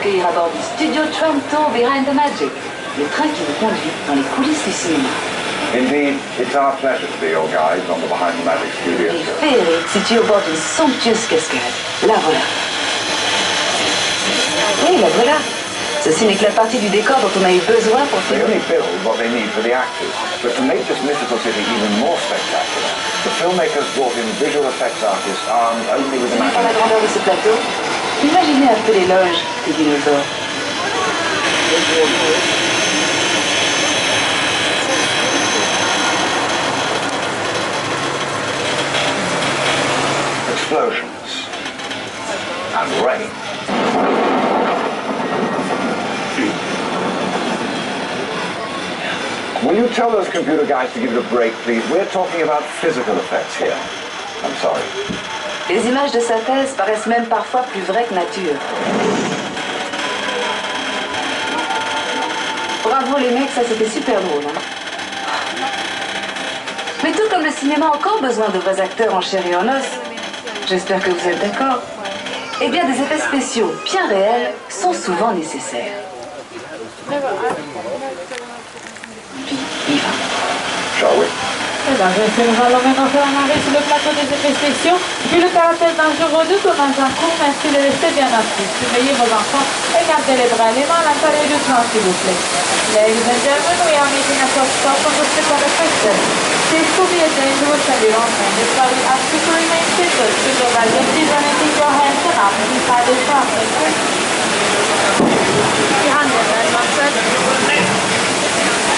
accueillir à bord du studio Tramtour Behind the Magic, le train qui vous conduit dans les coulisses du cinéma. Indeed, it's our pleasure to be your guide on the Behind the Magic studio. Et féerique situé au bord d'une somptueuse cascade. La voilà. Oui, la voilà. Ceci n'est que la partie du décor dont on a eu besoin pour They filmer. only build what they need for the actors, but to make this mythical city even more spectacular, the filmmakers brought in visual effects artists armed only with Par la imagination. grandeur de ce plateau, imaginez un peu l'éloge des dinosaures. Explosions and rain. Will you tell those computer guys to give it a break, please? We're talking about physical effects here. I'm sorry. Les images de synthèse paraissent même parfois plus vraies que nature. Bravo les mecs, ça c'était super drôle. Hein. Mais tout comme le cinéma a encore besoin de vrais acteurs en chair et en os, j'espère que vous êtes d'accord, eh bien des effets spéciaux bien réels sont souvent nécessaires. Puis, y va. Shall we? Nous allons maintenant faire un arrêt sur le plateau des effets spéciaux. Vu le caractère dangereux de tournage en cours, merci de rester bien assis. Surveillez vos enfants et gardez les bras et les mains à l'intérieur du train, s'il vous plaît. Ladies and gentlemen, we are making a short stop on the strip of the question. This could be a dangerous environment. That's why we ask you to remain seated. Supervise your seat and keep your hands up inside the train. Behind you, man, Manfred.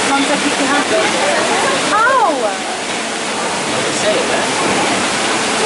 Manfred, keep your hands up. Ow! Say it, man.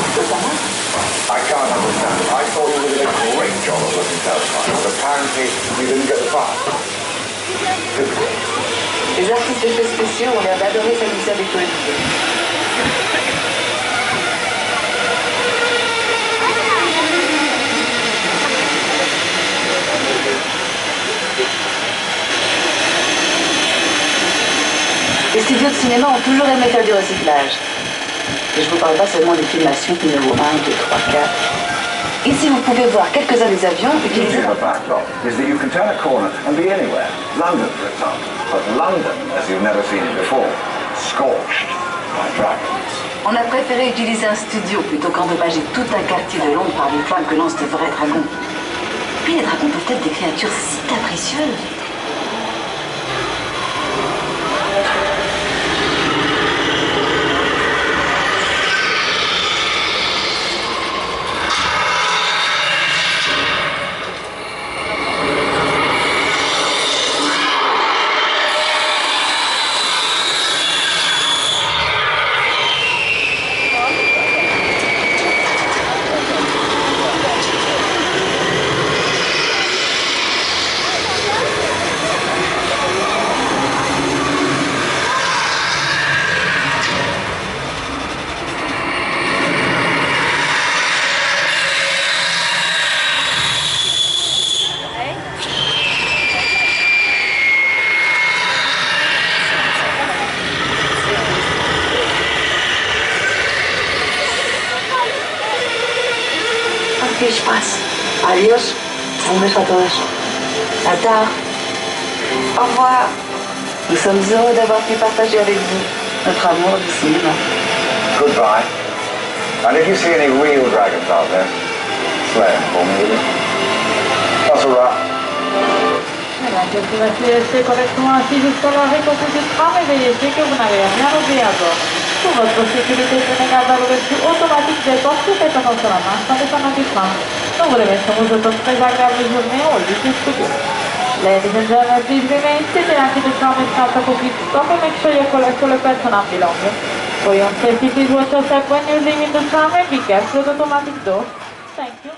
I can't understand. I thought you did a great job of looking satisfied, but apparently you didn't get the part. Typical. Les artistes d'effets spéciaux ont l'air d'adorer s'amuser avec Olivier. Les studios de cinéma ont toujours aimé faire du recyclage. Et je ne vous parle pas seulement des filmations numéro 1, 2, 3, 4. Ici, vous pouvez voir quelques-uns des avions utilisés. The backlog is that you can turn a corner and be anywhere. London, for example. But London, as you've never seen it before, scorched by dragons. On a préféré utiliser un studio plutôt qu'endommager tout un quartier de Londres par des flammes que lancent de vrais dragons. Puis les dragons peuvent être des créatures si capricieuses. que je passe. Adios. Un beso a todos. À tard. Au revoir. Nous sommes heureux d'avoir pu partager avec vous notre amour du cinéma. Goodbye. And if you see any real dragons out there, slay them for me, will you? That's all right. Gracias por así correctement assis jusqu'à l'arrêt complété de tram et vérifiez que vous n'avez rien oublié à bord. Pour votre sécurité, prenez garde à l'ouverture automatique des portes et faites attention à la marche en descendant du tram. Nous vous remercions pour votre très agréable journée au lieu du studio. Ladies and gentlemen, please remain seated until the tram is not complete. Stop and make sure your collector personal belongings. For your safety, please watch yourself when you're leaving the tram and be careful of the automatic door. Thank you.